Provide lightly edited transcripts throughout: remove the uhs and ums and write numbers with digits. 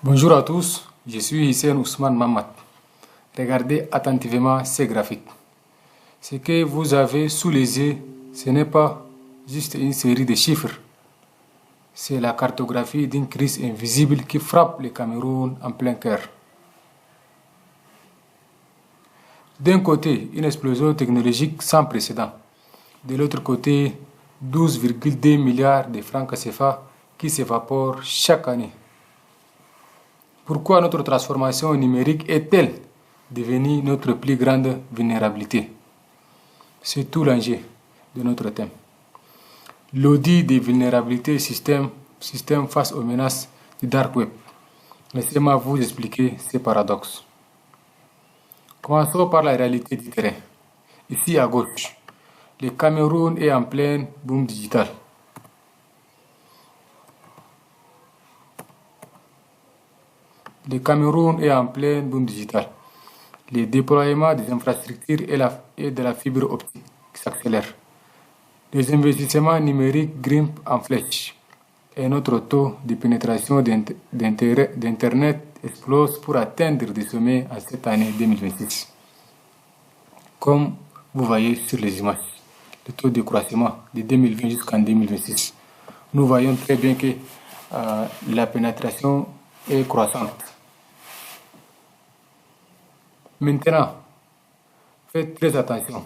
Bonjour à tous, je suis Hissène Ousmane Mamad. Regardez attentivement ces graphiques. Ce que vous avez sous les yeux, ce n'est pas juste une série de chiffres. C'est la cartographie d'une crise invisible qui frappe le Cameroun en plein cœur. D'un côté, une explosion technologique sans précédent. De l'autre côté, 12,2 milliards de francs CFA qui s'évaporent chaque année. Pourquoi notre transformation numérique est-elle devenue notre plus grande vulnérabilité? C'est tout l'enjeu de notre thème. L'audit des vulnérabilités système face aux menaces du dark web. Laissez-moi vous expliquer ces paradoxes. Commençons par la réalité du terrain. Ici à gauche, le Cameroun est en plein boom digital. Le Cameroun est en plein boom digital. Le déploiement des infrastructures et de la fibre optique s'accélère. Les investissements numériques grimpent en flèche et notre taux de pénétration d'Internet explose pour atteindre des sommets en cette année 2026. Comme vous voyez sur les images, le taux de croissance de 2020 jusqu'en 2026. Nous voyons très bien que la pénétration est croissante. Maintenant, faites très attention.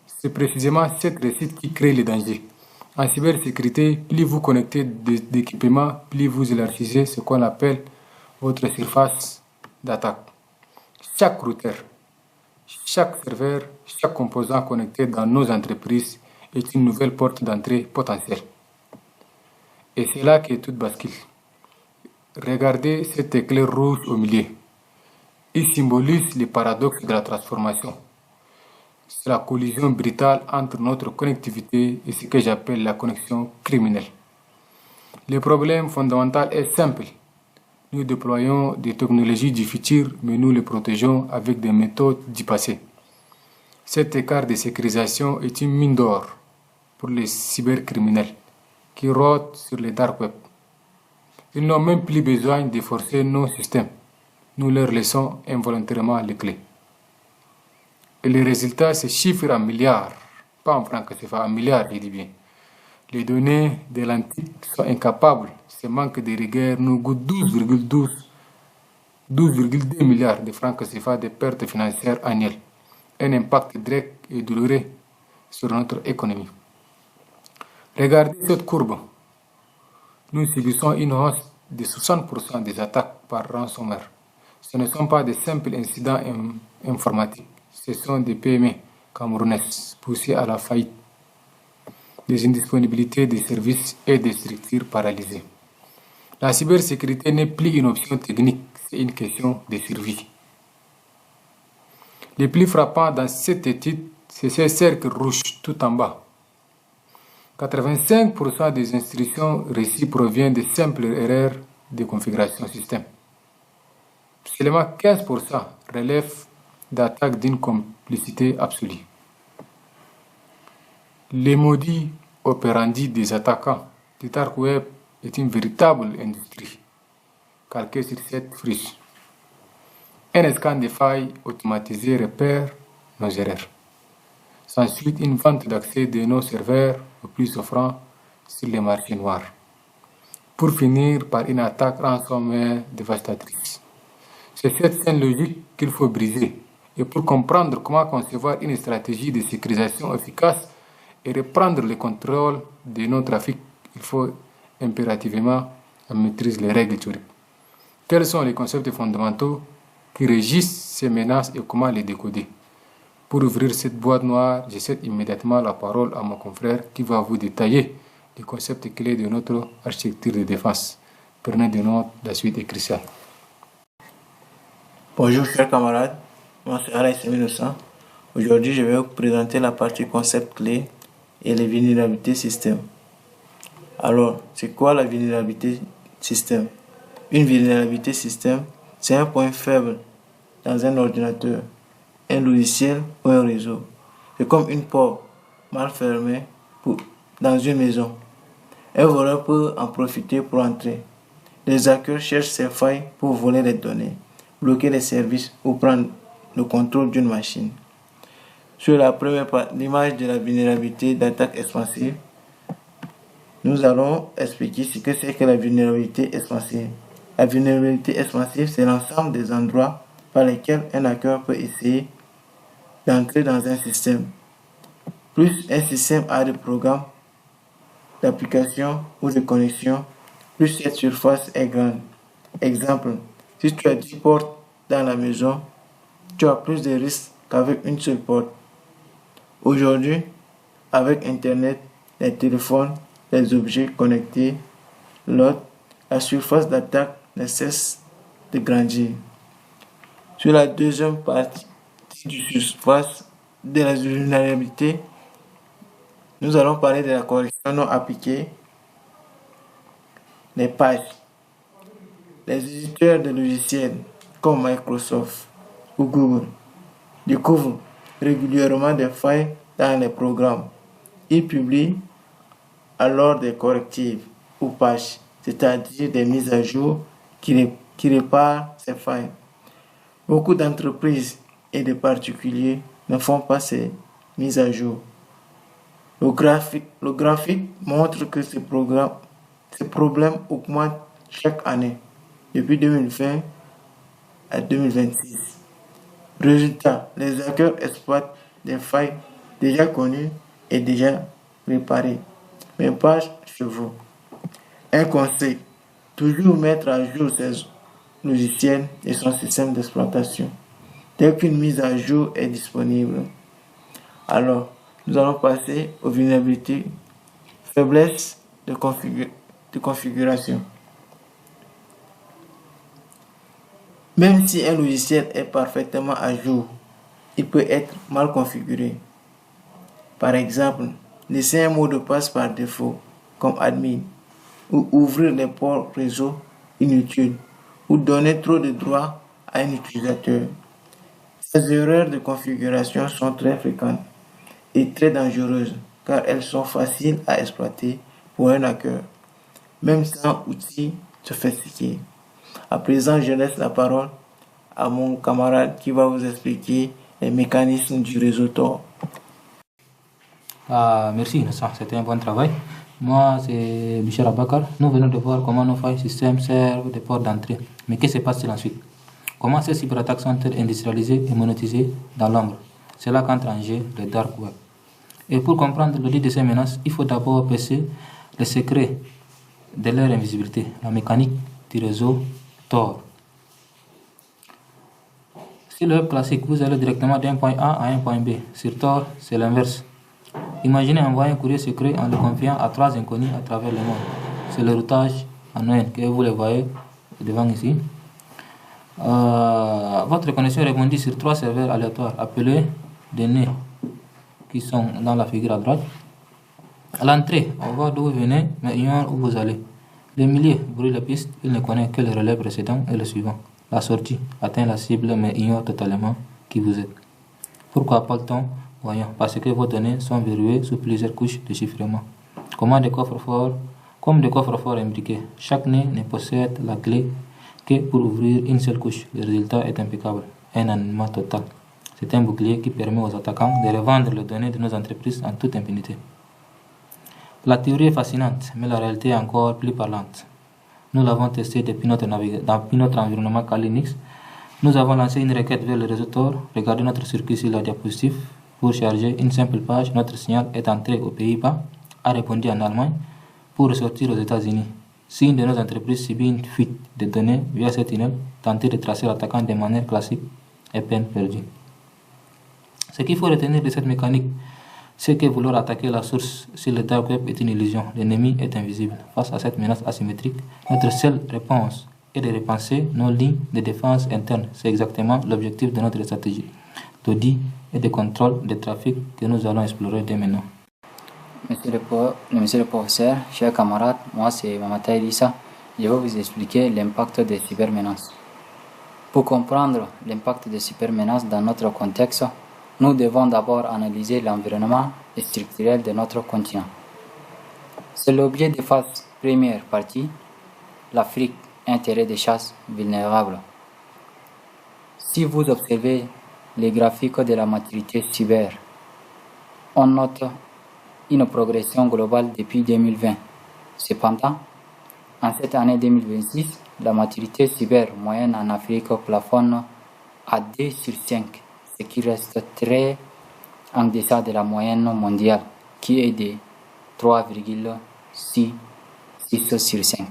C'est précisément cette réussite qui crée les dangers. En cybersécurité, plus vous connectez d'équipements, plus vous élargissez ce qu'on appelle votre surface d'attaque. Chaque routeur, chaque serveur, chaque composant connecté dans nos entreprises est une nouvelle porte d'entrée potentielle. Et c'est là que tout bascule. Regardez cet éclair rouge au milieu. Il symbolise le paradoxe de la transformation. C'est la collision brutale entre notre connectivité et ce que j'appelle la connexion criminelle. Le problème fondamental est simple. Nous déployons des technologies du futur, mais nous les protégeons avec des méthodes du passé. Cet écart de sécurisation est une mine d'or pour les cybercriminels qui rôdent sur les dark web. Ils n'ont même plus besoin de forcer nos systèmes. Nous leur laissons involontairement les clés. Et les résultats se chiffrent en milliards, pas en francs CFA, en milliards, je dis bien. Les données de l'antique sont incapables. Ce manque de rigueur nous coûte 12,2 milliards de francs CFA de pertes financières annuelles. Un impact direct et douloureux sur notre économie. Regardez cette courbe. Nous subissons une hausse de 60% des attaques par ransomware. Ce ne sont pas de simples incidents informatiques. Ce sont des PME camerounaises poussées à la faillite, des indisponibilités des services et des structures paralysées. La cybersécurité n'est plus une option technique, c'est une question de survie. Le plus frappant dans cette étude, c'est ce cercle rouge tout en bas. 85% des instructions reçues proviennent de simples erreurs de configuration système. Seulement 15% relèvent d'attaques d'une complicité absolue. Le modus operandi des attaquants du dark web est une véritable industrie, calquée sur cette friche. Un scan de failles automatisé repère nos erreurs. S'ensuit une vente d'accès de nos serveurs aux plus offrants sur les marchés noirs, pour finir par une attaque ransomware dévastatrice. C'est cette scène logique qu'il faut briser. Et pour comprendre comment concevoir une stratégie de sécurisation efficace et reprendre le contrôle de nos trafics, il faut impérativement maîtriser les règles théoriques. Quels sont les concepts fondamentaux qui régissent ces menaces et comment les décoder? Pour ouvrir cette boîte noire, je cède immédiatement la parole à mon confrère qui va vous détailler les concepts clés de notre architecture de défense. Prenez des notes, la suite est cruciale. Bonjour chers camarades, moi c'est Alain Innocent. Aujourd'hui je vais vous présenter la partie concept clé et les vulnérabilités système. Alors, c'est quoi la vulnérabilité système? Une vulnérabilité système, c'est un point faible dans un ordinateur, un logiciel ou un réseau. C'est comme une porte mal fermée dans une maison. Un voleur peut en profiter pour entrer. les hackers cherchent ces failles pour voler les données, bloquer les services ou prendre le contrôle d'une machine. Sur la première l'image de la vulnérabilité d'attaque expansive, nous allons expliquer ce que c'est que la vulnérabilité expansive. La vulnérabilité expansive, c'est l'ensemble des endroits par lesquels un hacker peut essayer d'entrer dans un système. Plus un système a de programmes, d'applications ou de connexions, plus cette surface est grande. Exemple, si tu as 10 portes dans la maison, tu as plus de risques qu'avec une seule porte. Aujourd'hui, avec Internet, les téléphones, les objets connectés, la surface d'attaque ne cesse de grandir. Sur la deuxième partie du surface de la vulnérabilité, nous allons parler de la correction non appliquée, les patchs. Les éditeurs de logiciels comme Microsoft ou Google découvrent régulièrement des failles dans les programmes. Ils publient alors des correctifs ou patchs, c'est-à-dire des mises à jour qui réparent ces failles. Beaucoup d'entreprises et de particuliers ne font pas ces mises à jour. Le graphique montre que ces problèmes augmentent chaque année, depuis 2020 à 2026. Résultat, les hackers exploitent des failles déjà connues et déjà réparées, mais pas chez vous. Un conseil, toujours mettre à jour ses logiciels et son système d'exploitation dès qu'une mise à jour est disponible. Alors, nous allons passer aux vulnérabilités, faiblesses de configuration. Même si un logiciel est parfaitement à jour, il peut être mal configuré. Par exemple, laisser un mot de passe par défaut, comme admin, ou ouvrir les ports réseau inutiles, ou donner trop de droits à un utilisateur. Ces erreurs de configuration sont très fréquentes et très dangereuses car elles sont faciles à exploiter pour un hacker, même sans outils sophistiqués. À présent, je laisse la parole à mon camarade qui va vous expliquer les mécanismes du réseau Tor. Merci Innocent, c'était un bon travail. Moi, c'est Bichir Abakar. Nous venons de voir comment nos failles système servent de portes d'entrée. Mais que se passe-t-il ensuite? Comment ces cyberattaques sont-elles industrialisées et monétisées dans l'ombre? C'est là qu'entre en jeu le dark web. Et pour comprendre l'audit de ces menaces, il faut d'abord percer les secrets de leur invisibilité, la mécanique du réseau Tor. Si le web classique, vous allez directement d'un point A à un point B. Sur Tor, c'est l'inverse. Imaginez envoyer un courrier secret en le confiant à 3 inconnus à travers le monde. C'est le routage en ON que vous le voyez devant ici. Votre connexion rebondit sur 3 serveurs aléatoires appelés des nœuds qui sont dans la figure à droite. À l'entrée, on voit d'où vous venez, mais ignore où vous allez. Le milieu brûle la piste, il ne connaît que le relais précédent et le suivant. La sortie atteint la cible, mais ignore totalement qui vous êtes. Pourquoi parle-t-on? Voyons, parce que vos données sont verrouillées sous plusieurs couches de chiffrement. Comme des coffres-forts imbriqués. Chaque nœud ne possède la clé que pour ouvrir une seule couche. Le résultat est impeccable. Un anonymat total. C'est un bouclier qui permet aux attaquants de revendre les données de nos entreprises en toute impunité. La théorie est fascinante, mais la réalité est encore plus parlante. Nous l'avons testé depuis notre environnement Kali Linux. Nous avons lancé une requête vers le réseau Tor. Regardez notre circuit sur la diapositive. Pour charger une simple page, notre signal est entré aux Pays-Bas, a répondu en Allemagne, pour ressortir aux États-Unis. Si une de nos entreprises subit une fuite de données via cet tunnel, tenter de tracer l'attaquant de manière classique est peine perdue. Ce qu'il faut retenir de cette mécanique, c'est que vouloir attaquer la source sur le dark web est une illusion. L'ennemi est invisible. Face à cette menace asymétrique, notre seule réponse est de repenser nos lignes de défense interne. C'est exactement l'objectif de notre stratégie d'audit et de contrôle des trafics que nous allons explorer dès maintenant. Monsieur le professeur, chers camarades, moi c'est Mamata Elissa. Je vais vous expliquer l'impact des cybermenaces. Pour comprendre l'impact des cybermenaces dans notre contexte, nous devons d'abord analyser l'environnement structurel de notre continent. C'est l'objet de phase première partie, l'Afrique un terrain de chasse vulnérable. Si vous observez les graphiques de la maturité cyber, on note une progression globale depuis 2020. Cependant, en cette année 2026, la maturité cyber moyenne en Afrique plafonne à 2 sur 5, ce qui reste très en deçà de la moyenne mondiale, qui est de 3,6 sur 5.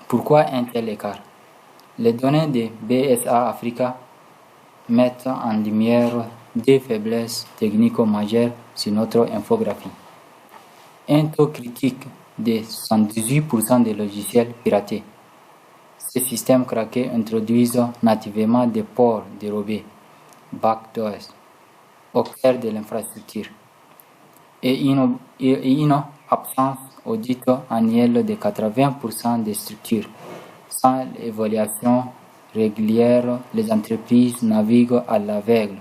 Pourquoi un tel écart? Les données de BSA Africa mettent en lumière des faiblesses techniques majeures sur notre infographie. Un taux critique de 78% des logiciels piratés. Ces systèmes craqués introduisent nativement des ports dérobés, backdoors, au cœur de l'infrastructure et une absence audit annuelle de 80% des structures. Sans l'évaluation régulière, les entreprises naviguent à l'aveugle,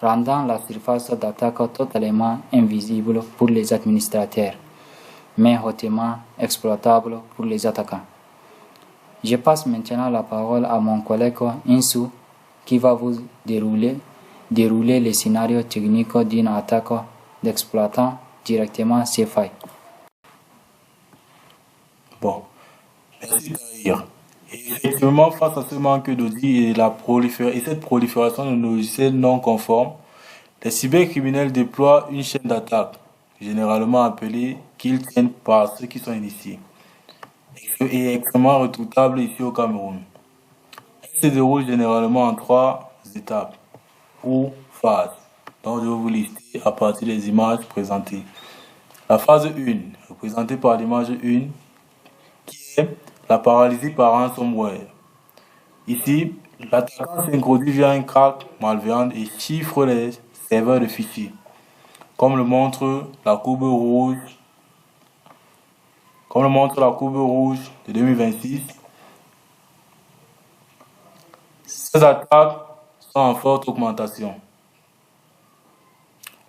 rendant la surface d'attaque totalement invisible pour les administrateurs, mais hautement exploitable pour les attaquants. Je passe maintenant la parole à mon collègue Insu qui va vous dérouler les scénarios techniques d'une attaque d'exploitant directement ces failles. Bon, merci Tahir. Effectivement, face à ce manque d'audit et cette prolifération de logiciels non conformes, les cybercriminels déploient une chaîne d'attaque, généralement appelée qu'ils tiennent par ceux qui sont initiés, et extrêmement redoutable ici au Cameroun. Elle se déroule généralement en 3 étapes ou phases, dont je vais vous lister à partir des images présentées. La phase 1, représentée par l'image 1, qui est la paralysie par ransomware. Ici, l'attaquant s'introduit via un crack malveillant et chiffre les serveurs de fichiers, comme le montre la courbe rouge de 2026. Ces attaques sont en forte augmentation.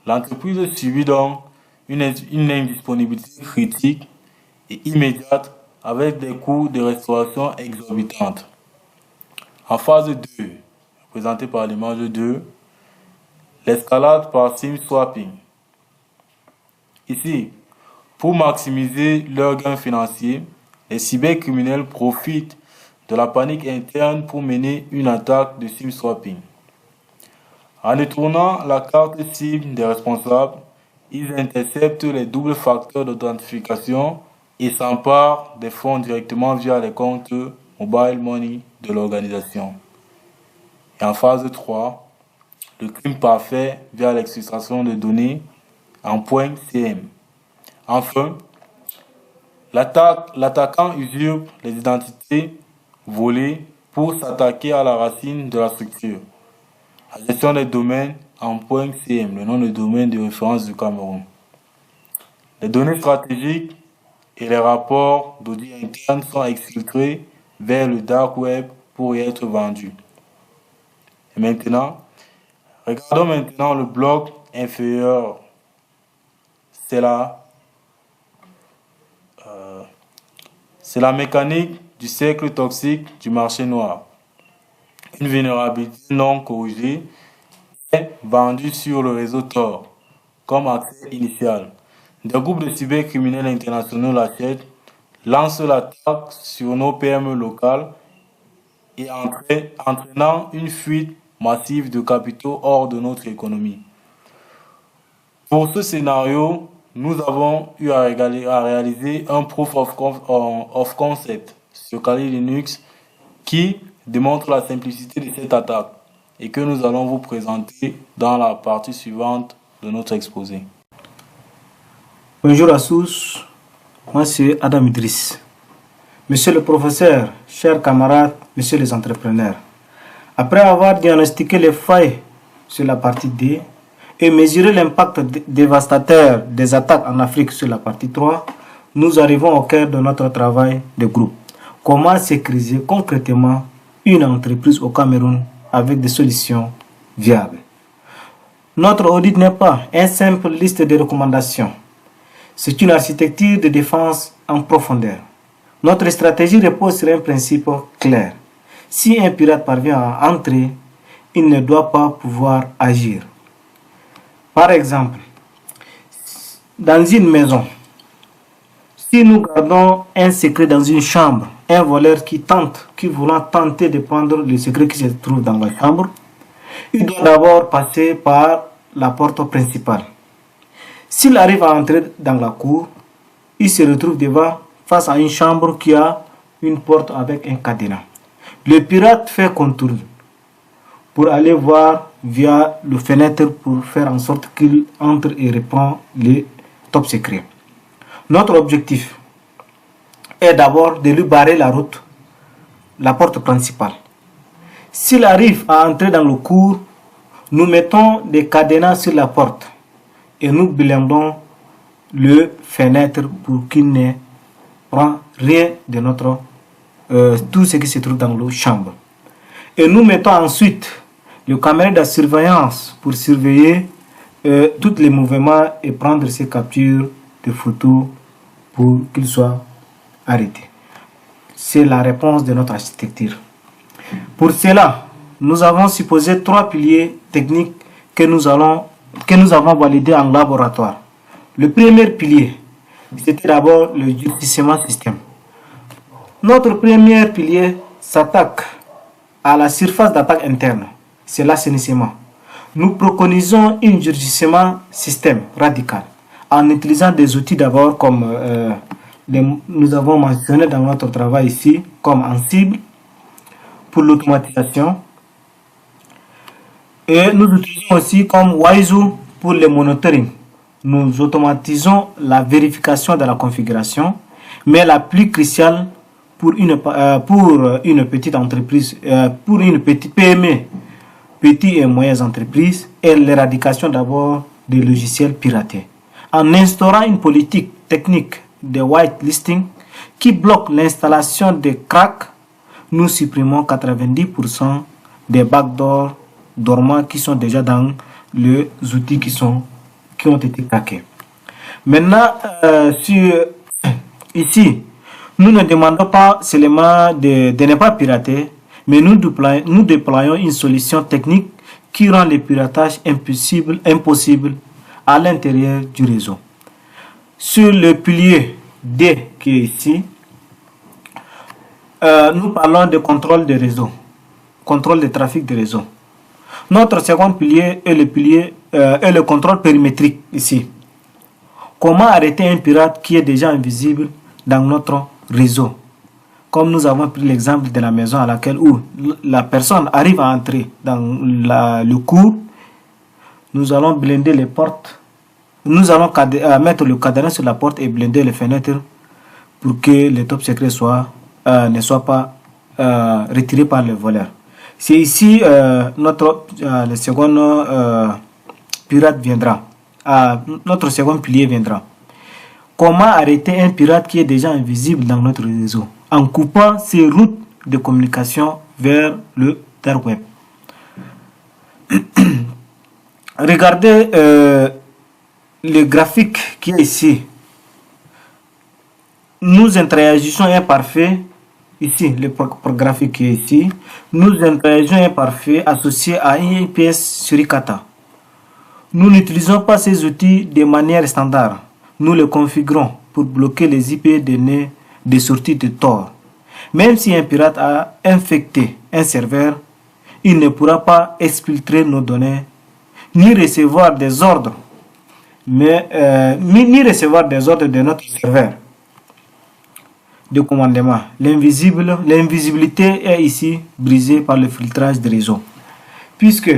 L'entreprise subit donc une indisponibilité critique et immédiate avec des coûts de restauration exorbitantes. En phase 2, représentée par l'image 2, l'escalade par SIM swapping. Ici, pour maximiser leurs gains financiers, les cybercriminels profitent de la panique interne pour mener une attaque de SIM swapping. En détournant la carte SIM des responsables, ils interceptent les doubles facteurs d'authentification et s'emparent des fonds directement via les comptes mobile money de l'organisation. Et en phase 3, le crime parfait via l'extraction de données en .cm. Enfin, l'attaquant usurpe les identités volées pour s'attaquer à la racine de la structure. La gestion des domaines en .cm, le nom de domaine de référence du Cameroun. Les données stratégiques et les rapports d'audit interne sont exfiltrés vers le dark web pour y être vendus. Et maintenant, regardons maintenant le bloc inférieur. C'est la mécanique du cercle toxique du marché noir. Une vulnérabilité non corrigée est vendue sur le réseau Tor comme accès initial. Des groupes de cybercriminels internationaux l'achètent, lancent l'attaque sur nos PME locales et entraînant une fuite massive de capitaux hors de notre économie. Pour ce scénario, nous avons eu à réaliser un proof of concept sur Kali Linux qui démontre la simplicité de cette attaque et que nous allons vous présenter dans la partie suivante de notre exposé. Bonjour à tous, moi c'est Adam Idriss. Monsieur le professeur, chers camarades, messieurs les entrepreneurs, après avoir diagnostiqué les failles sur la partie D et mesuré l'impact dévastateur des attaques en Afrique sur la partie 3, nous arrivons au cœur de notre travail de groupe. Comment sécuriser concrètement une entreprise au Cameroun avec des solutions viables. Notre audit n'est pas une simple liste de recommandations. C'est une architecture de défense en profondeur. Notre stratégie repose sur un principe clair. Si un pirate parvient à entrer, il ne doit pas pouvoir agir. Par exemple, dans une maison, si nous gardons un secret dans une chambre, un voleur qui voulant tenter de prendre le secret qui se trouve dans la chambre, il doit d'abord passer par la porte principale. S'il arrive à entrer dans la cour, il se retrouve face à une chambre qui a une porte avec un cadenas. Le pirate fait contour pour aller voir via le fenêtre pour faire en sorte qu'il entre et reprend les top secrets. Notre objectif est d'abord de lui barrer la route, la porte principale. S'il arrive à entrer dans le cour, nous mettons des cadenas sur la porte et nous blindons le fenêtre pour qu'il ne prend rien de tout ce qui se trouve dans la chambre. Et nous mettons ensuite le caméra de surveillance pour surveiller tous les mouvements et prendre ses captures de photos pour qu'il soit arrêté. C'est la réponse de notre architecture. Pour cela, nous avons supposé 3 piliers techniques que nous avons validés en laboratoire. Le premier pilier, c'était d'abord le durcissement système. Notre premier pilier s'attaque à la surface d'attaque interne, c'est l'assainissement. Nous préconisons un durcissement système radical en utilisant des outils d'abord comme nous avons mentionné dans notre travail ici, comme Ansible pour l'automatisation. Et nous utilisons aussi comme Waizu pour le monitoring. Nous automatisons la vérification de la configuration, mais la plus cruciale pour une petite entreprise, pour une petite PME, petites et moyennes entreprises, est l'éradication d'abord des logiciels piratés. En instaurant une politique technique de whitelisting qui bloque l'installation des cracks, nous supprimons 90% des backdoors dormants qui sont déjà dans les outils qui ont été craqués. Maintenant, ici, nous ne demandons pas seulement de ne pas pirater, mais nous déployons une solution technique qui rend le piratage impossible à l'intérieur du réseau. Sur le pilier D qui est ici, nous parlons de contrôle des réseaux, contrôle des trafics de réseau. Notre second pilier est le contrôle périmétrique ici. Comment arrêter un pirate qui est déjà invisible dans notre réseau? Comme nous avons pris l'exemple de la maison à laquelle où la personne arrive à entrer dans le cours, nous allons blinder les portes. Nous allons mettre le cadenas sur la porte et blinder les fenêtres pour que les top secrets ne soient pas retirés par les voleurs. C'est ici le second pirate viendra. Notre second pilier viendra. Comment arrêter un pirate qui est déjà invisible dans notre réseau? En coupant ses routes de communication vers le dark web. Regardez le graphique qui est ici. Nous interagissons imparfait. Ici, le graphique qui est ici. Nous interagissons imparfait associé à un IPS suricata. Nous n'utilisons pas ces outils de manière standard. Nous les configurons pour bloquer les IP données des sorties de Tor. Même si un pirate a infecté un serveur, il ne pourra pas exfiltrer nos données, ni recevoir des ordres, ni recevoir des ordres de notre serveur de commandement. L'invisibilité est ici brisée par le filtrage de réseau. Puisque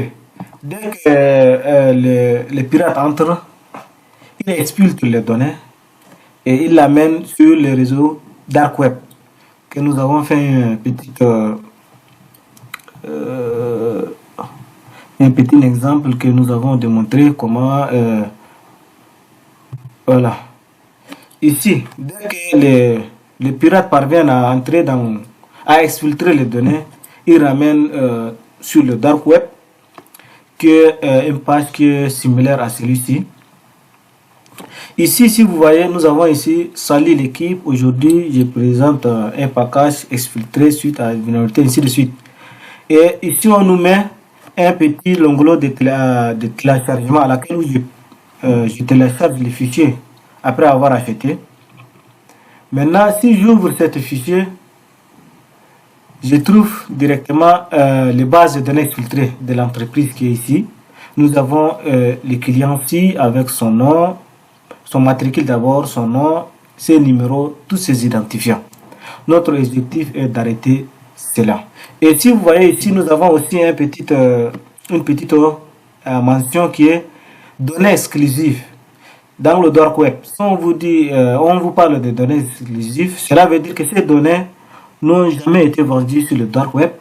dès que le pirate entre, il exfiltre les données et il l'amène sur le réseau dark web que nous avons fait un petit exemple que nous avons démontré comment voilà. Ici, dès que les pirates parviennent à entrer à exfiltrer les données, ils ramènent sur le dark web une page qui est similaire à celui-ci. Ici, si vous voyez, nous avons ici sali l'équipe. Aujourd'hui, je présente un package exfiltré suite à une vulnérabilité, ainsi de suite. Et ici, on nous met un petit l'onglet de téléchargement à laquelle je télécharge les fichiers après avoir acheté. Maintenant, si j'ouvre ce fichier, je trouve directement les bases de données exfiltrées de l'entreprise qui est ici. Nous avons le client-ci avec son nom, son matricule d'abord, son nom, ses numéros, tous ses identifiants. Notre objectif est d'arrêter cela. Et si vous voyez ici, nous avons aussi une petite mention qui est données exclusives dans le dark web. Si on vous dit, on vous parle de données exclusives, cela veut dire que ces données n'ont jamais été vendues sur le dark web.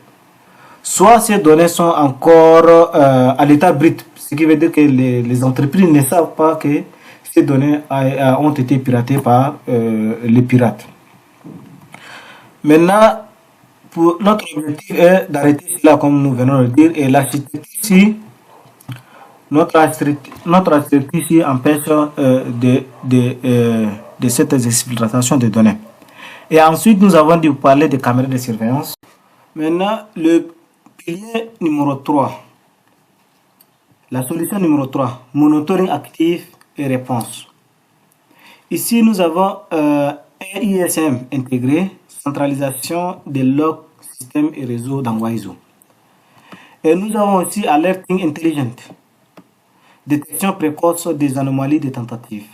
Soit ces données sont encore à l'état brut, ce qui veut dire que les entreprises ne savent pas que ces données ont été piratées par les pirates. Maintenant, notre objectif est d'arrêter cela comme nous venons de le dire, et l'architecte ici, notre architecte ici empêche de cette exploitation de données. Et ensuite, nous avons dû parler des caméras de surveillance. Maintenant, le pilier numéro 3, la solution numéro 3, monitoring actif et réponse. Ici, nous avons un ISM intégré, centralisation des logs, systèmes et réseaux dans Waizo. Et nous avons aussi alerting intelligent, détection précoce des anomalies de tentatives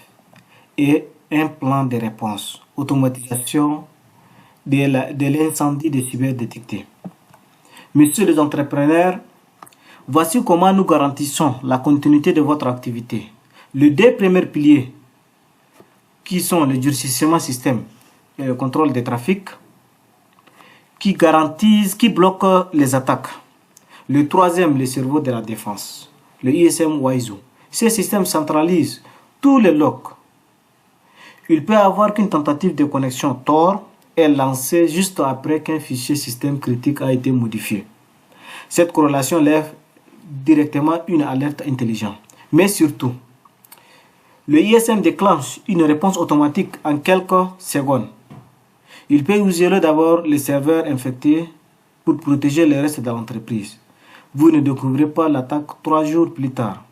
et un plan de réponse, automatisation de l'incendie des cyber détectés. Messieurs les entrepreneurs, voici comment nous garantissons la continuité de votre activité. Les deux premiers piliers, qui sont le durcissement système et le contrôle des trafics, qui bloquent les attaques. Le troisième, le cerveau de la défense, le ISM Waizo. Ces systèmes centralisent tous les logs. Il peut y avoir qu'une tentative de connexion Tor est lancée juste après qu'un fichier système critique a été modifié. Cette corrélation lève directement une alerte intelligente. Mais surtout, le ISM déclenche une réponse automatique en quelques secondes. Il peut isoler d'abord les serveurs infectés pour protéger le reste de l'entreprise. Vous ne découvrez pas l'attaque 3 jours plus tard.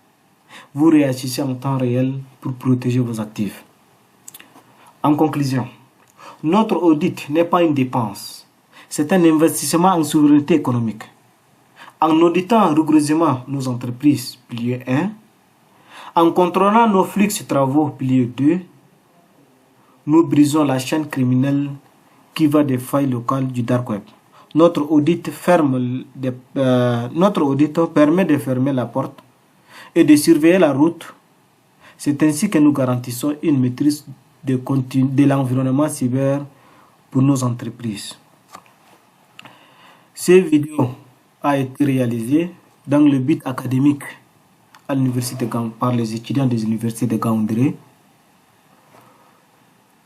Vous réagissez en temps réel pour protéger vos actifs. En conclusion, notre audit n'est pas une dépense. C'est un investissement en souveraineté économique. En auditant rigoureusement nos entreprises, pilier 1, en contrôlant nos flux de travaux, pilier 2, nous brisons la chaîne criminelle qui va des failles locales du dark web. Notre audit permet de fermer la porte et de surveiller la route. C'est ainsi que nous garantissons une maîtrise de l'environnement cyber pour nos entreprises. Cette vidéo a été réalisée dans le but académique à l'université par les étudiants des universités de Gaoundéré,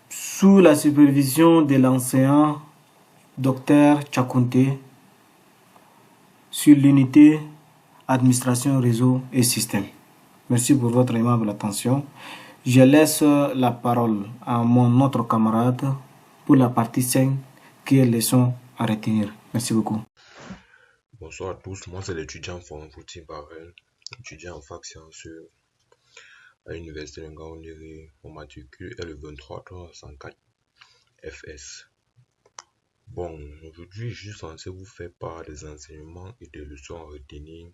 sous la supervision de l'enseignant Dr Tchakounté, sur l'unité administration, réseau et système. Merci pour votre aimable attention. Je laisse la parole à mon autre camarade pour la partie 5 qui est leçon à retenir. Merci beaucoup. Bonsoir à tous, moi c'est l'étudiant Fonfouti Barel, étudiant en fac sciences à l'université de Gaoundéré. Mon matricule est le 23304 FS. Bon, aujourd'hui je suis censé vous faire part des enseignements et des leçons à retenir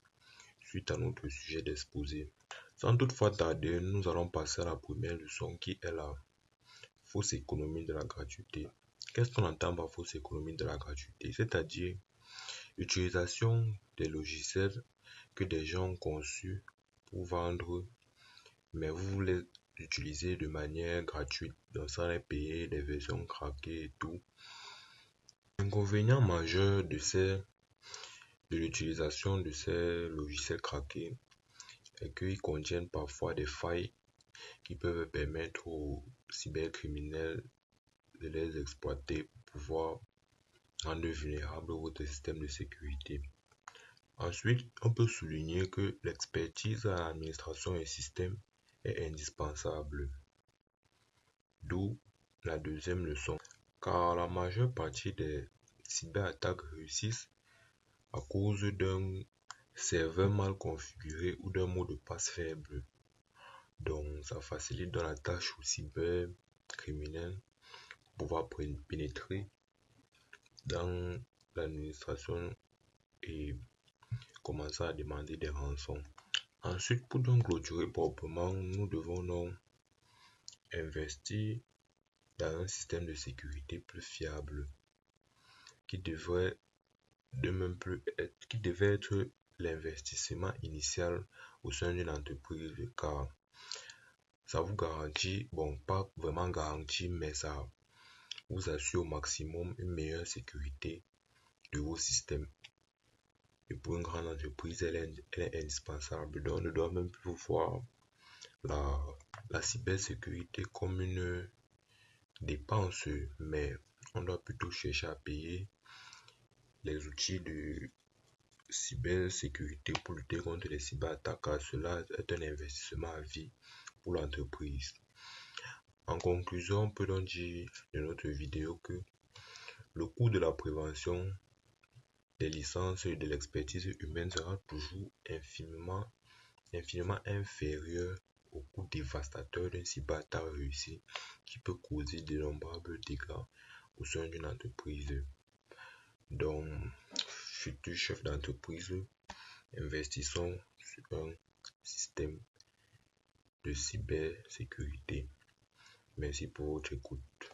suite à notre sujet d'exposé. Sans toutefois tarder, nous allons passer à la première leçon qui est la fausse économie de la gratuité. Qu'est-ce qu'on entend par fausse économie de la gratuité? C'est-à-dire l'utilisation des logiciels que des gens ont conçus pour vendre, mais vous voulez l'utiliser de manière gratuite, donc ça va payer des versions craquées et tout. L'inconvénient majeur de l'utilisation de ces logiciels craqués est qu'ils contiennent parfois des failles qui peuvent permettre aux cybercriminels de les exploiter pour pouvoir rendre vulnérable votre système de sécurité. Ensuite, on peut souligner que l'expertise à l'administration et système est indispensable. D'où la deuxième leçon. Car la majeure partie des cyberattaques réussissent à cause d'un serveur mal configuré ou d'un mot de passe faible. Donc ça facilite dans la tâche aux cybercriminels pouvoir pénétrer dans l'administration et commencer à demander des rançons. Ensuite, pour donc clôturer proprement, nous devons donc investir dans un système de sécurité plus fiable qui devait être l'investissement initial au sein d'une entreprise, car ça vous garantit, bon, pas vraiment garanti, mais ça vous assure au maximum une meilleure sécurité de vos systèmes. Et pour une grande entreprise, elle est indispensable. Donc, on ne doit même plus voir la cybersécurité comme une dépense, mais on doit plutôt chercher à payer les outils de cybersécurité pour lutter contre les cyberattaques, car cela est un investissement à vie pour l'entreprise. En conclusion, on peut donc dire de notre vidéo que le coût de la prévention, des licences et de l'expertise humaine sera toujours infiniment inférieur au coût dévastateur d'une cyberattaque réussie qui peut causer d'innombrables dégâts au sein d'une entreprise. Donc, futurs chefs d'entreprise, investissons sur un système de cybersécurité. Merci pour votre écoute.